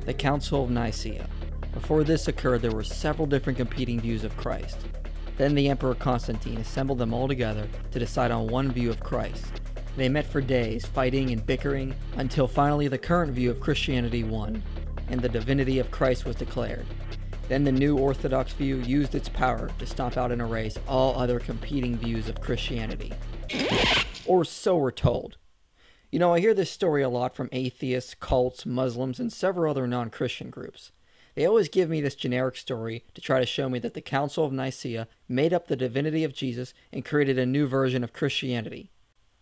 The Council of Nicäa. Before this occurred, there were several different competing views of Christ. Then the Emperor Constantine assembled them all together to decide on one view of Christ. They met for days, fighting and bickering, until finally the current view of Christianity won, and the divinity of Christ was declared. Then the new Orthodox view used its power to stomp out and erase all other competing views of Christianity. Or so we're told. You know, I hear this story a lot from atheists, cults, Muslims, and several other non-Christian groups. They always give me this generic story to try to show me that the Council of Nicäa made up the divinity of Jesus and created a new version of Christianity.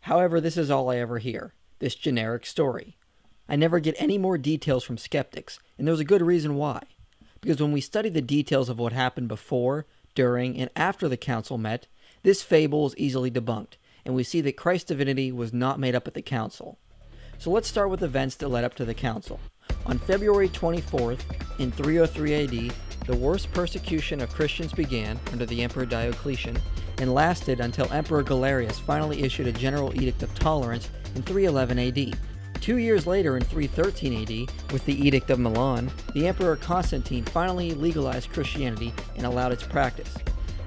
However, this is all I ever hear, this generic story. I never get any more details from skeptics, and there's a good reason why. Because when we study the details of what happened before, during, and after the council met, this fable is easily debunked, and we see that Christ's divinity was not made up at the council. So let's start with events that led up to the council. On February 24th, in 303 AD, the worst persecution of Christians began under the Emperor Diocletian and lasted until Emperor Galerius finally issued a general edict of tolerance in 311 AD. 2 years later, in 313 AD, with the Edict of Milan, the Emperor Constantine finally legalized Christianity and allowed its practice.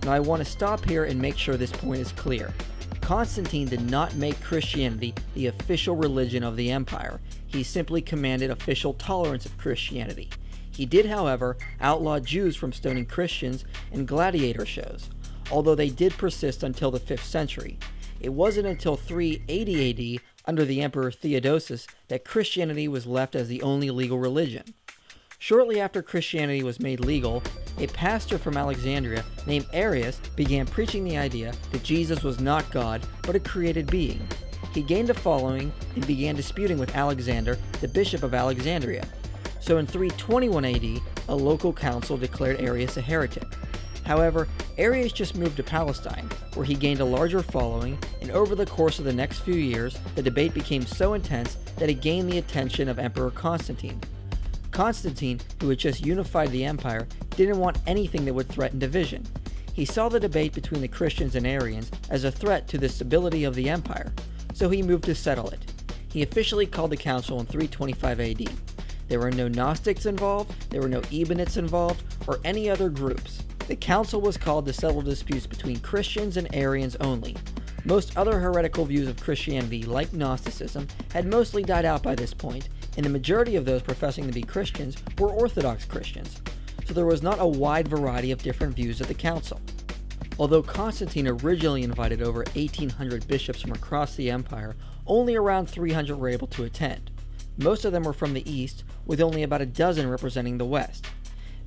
Now I want to stop here and make sure this point is clear. Constantine did not make Christianity the official religion of the empire. He simply commanded official tolerance of Christianity. He did, however, outlaw Jews from stoning Christians and gladiator shows, although they did persist until the 5th century. It wasn't until 380 AD, under the Emperor Theodosius, that Christianity was left as the only legal religion. Shortly after Christianity was made legal, a pastor from Alexandria named Arius began preaching the idea that Jesus was not God, but a created being. He gained a following and began disputing with Alexander, the bishop of Alexandria. So in 321 AD, a local council declared Arius a heretic. However, Arius just moved to Palestine, where he gained a larger following, and over the course of the next few years, the debate became so intense that it gained the attention of Emperor Constantine. Constantine, who had just unified the empire, didn't want anything that would threaten division. He saw the debate between the Christians and Arians as a threat to the stability of the empire, so he moved to settle it. He officially called the council in 325 AD. There were no Gnostics involved, there were no Ebionites involved, or any other groups. The council was called to settle disputes between Christians and Arians only. Most other heretical views of Christianity, like Gnosticism, had mostly died out by this point, and the majority of those professing to be Christians were Orthodox Christians, so there was not a wide variety of different views at the council. Although Constantine originally invited over 1,800 bishops from across the empire, only around 300 were able to attend. Most of them were from the east, with only about a dozen representing the west.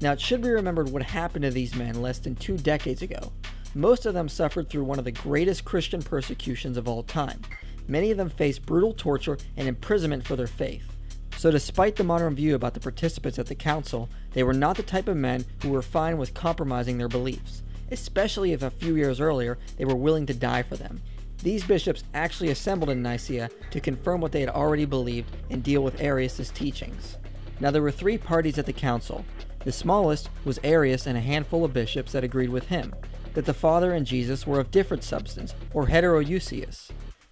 Now it should be remembered what happened to these men less than 2 decades ago. Most of them suffered through one of the greatest Christian persecutions of all time. Many of them faced brutal torture and imprisonment for their faith. So despite the modern view about the participants at the council, they were not the type of men who were fine with compromising their beliefs, especially if a few years earlier they were willing to die for them. These bishops actually assembled in Nicæa to confirm what they had already believed and deal with Arius' teachings. Now there were 3 parties at the council. The smallest was Arius and a handful of bishops that agreed with him, that the Father and Jesus were of different substance, or heterousios.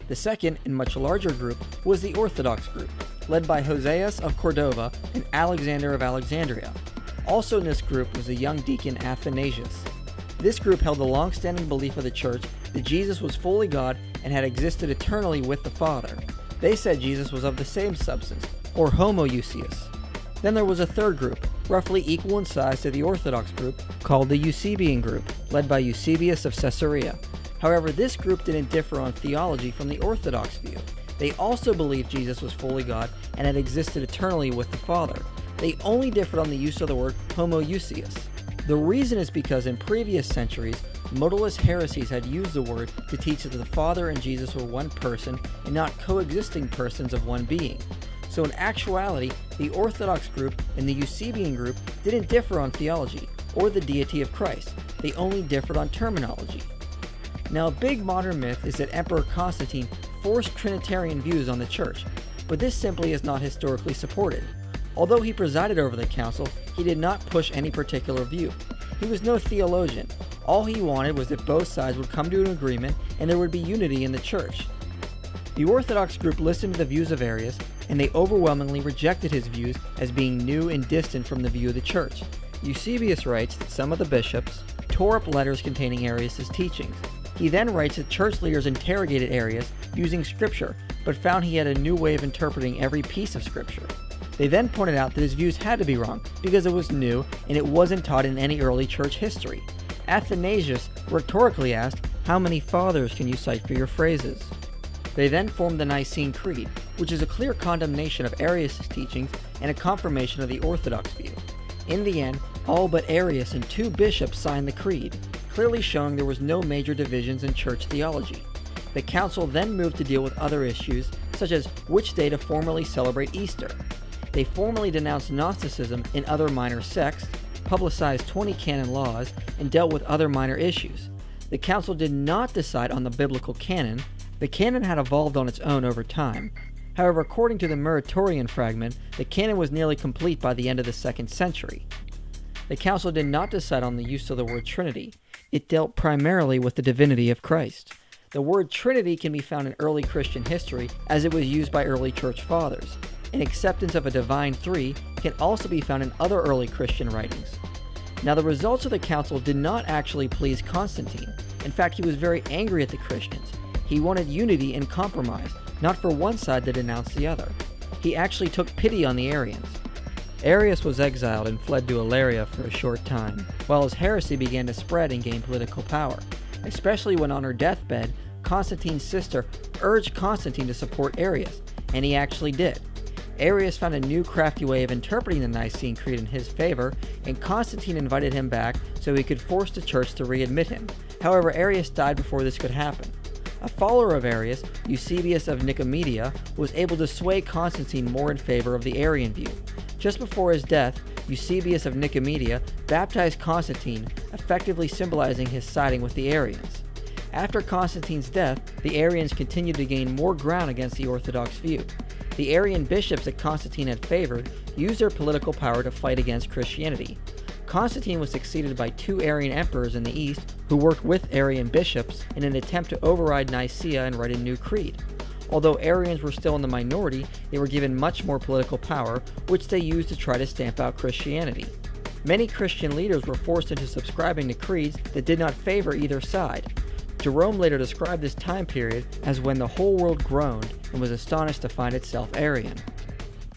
The second and much larger group was the Orthodox group, led by Hoseas of Cordova and Alexander of Alexandria. Also in this group was the young deacon Athanasius. This group held the long-standing belief of the church that Jesus was fully God and had existed eternally with the Father. They said Jesus was of the same substance, or homoousios. Then there was a third group, roughly equal in size to the Orthodox group, called the Eusebian group, led by Eusebius of Caesarea. However, this group didn't differ on theology from the Orthodox view. They also believed Jesus was fully God and had existed eternally with the Father. They only differed on the use of the word homoousios. The reason is because in previous centuries, modalist heresies had used the word to teach that the Father and Jesus were one person and not coexisting persons of one being. So in actuality, the Orthodox group and the Eusebian group didn't differ on theology or the deity of Christ. They only differed on terminology. Now a big modern myth is that Emperor Constantine forced Trinitarian views on the church, but this simply is not historically supported. Although he presided over the council, he did not push any particular view. He was no theologian. All he wanted was that both sides would come to an agreement and there would be unity in the church. The Orthodox group listened to the views of Arius, and they overwhelmingly rejected his views as being new and distant from the view of the church. Eusebius writes that some of the bishops tore up letters containing Arius' teachings. He then writes that church leaders interrogated Arius using scripture, but found he had a new way of interpreting every piece of scripture. They then pointed out that his views had to be wrong because it was new and it wasn't taught in any early church history. Athanasius rhetorically asked, "How many fathers can you cite for your phrases?" They then formed the Nicene Creed, which is a clear condemnation of Arius' teachings and a confirmation of the Orthodox view. In the end, all but Arius and 2 bishops signed the creed, clearly showing there was no major divisions in church theology. The council then moved to deal with other issues, such as which day to formally celebrate Easter. They formally denounced Gnosticism and other minor sects, publicized 20 canon laws, and dealt with other minor issues. The council did not decide on the biblical canon. The canon had evolved on its own over time. However, according to the Muratorian fragment, the canon was nearly complete by the end of the 2nd century. The council did not decide on the use of the word Trinity. It dealt primarily with the divinity of Christ. The word Trinity can be found in early Christian history as it was used by early church fathers. An acceptance of a divine three can also be found in other early Christian writings. Now, the results of the council did not actually please Constantine. In fact, he was very angry at the Christians. He wanted unity and compromise, not for one side to denounce the other. He actually took pity on the Arians. Arius was exiled and fled to Ilaria for a short time, while his heresy began to spread and gain political power, especially when on her deathbed, Constantine's sister urged Constantine to support Arius, and he actually did. Arius found a new crafty way of interpreting the Nicene Creed in his favor, and Constantine invited him back so he could force the church to readmit him. However, Arius died before this could happen. A follower of Arius, Eusebius of Nicäa, was able to sway Constantine more in favor of the Arian view. Just before his death, Eusebius of Nicäa baptized Constantine, effectively symbolizing his siding with the Arians. After Constantine's death, the Arians continued to gain more ground against the Orthodox view. The Arian bishops that Constantine had favored used their political power to fight against Christianity. Constantine was succeeded by 2 Arian emperors in the east who worked with Arian bishops in an attempt to override Nicäa and write a new creed. Although Arians were still in the minority, they were given much more political power, which they used to try to stamp out Christianity. Many Christian leaders were forced into subscribing to creeds that did not favor either side. Jerome later described this time period as when the whole world groaned and was astonished to find itself Arian.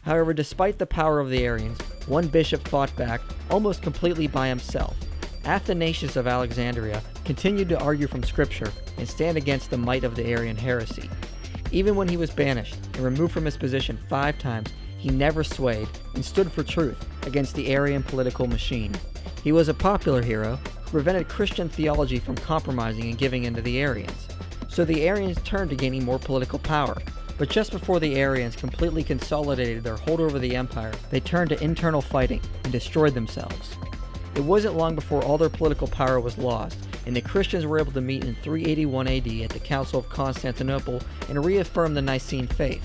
However, despite the power of the Arians, one bishop fought back almost completely by himself. Athanasius of Alexandria continued to argue from Scripture and stand against the might of the Arian heresy. Even when he was banished and removed from his position 5 times, he never swayed and stood for truth against the Arian political machine. He was a popular hero who prevented Christian theology from compromising and giving in to the Arians. So the Arians turned to gaining more political power. But just before the Arians completely consolidated their hold over the empire, they turned to internal fighting and destroyed themselves. It wasn't long before all their political power was lost, and the Christians were able to meet in 381 AD at the Council of Constantinople and reaffirm the Nicene faith.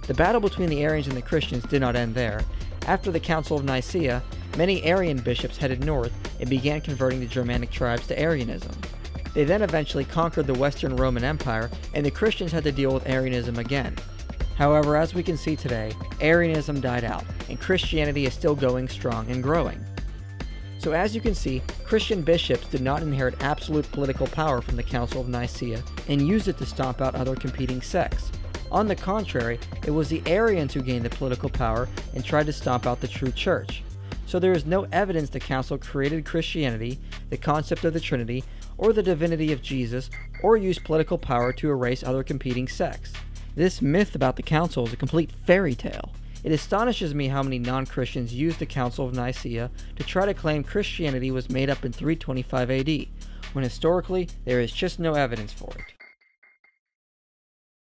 The battle between the Arians and the Christians did not end there. After the Council of Nicäa, many Arian bishops headed north and began converting the Germanic tribes to Arianism. They then eventually conquered the Western Roman Empire, and the Christians had to deal with Arianism again. However, as we can see today, Arianism died out, and Christianity is still going strong and growing. So as you can see, Christian bishops did not inherit absolute political power from the Council of Nicäa and used it to stomp out other competing sects. On the contrary, it was the Arians who gained the political power and tried to stomp out the true church. So there is no evidence the council created Christianity, the concept of the Trinity, or the divinity of Jesus, or used political power to erase other competing sects. This myth about the council is a complete fairy tale. It astonishes me how many non-Christians used the Council of Nicäa to try to claim Christianity was made up in 325 AD, when historically there is just no evidence for it.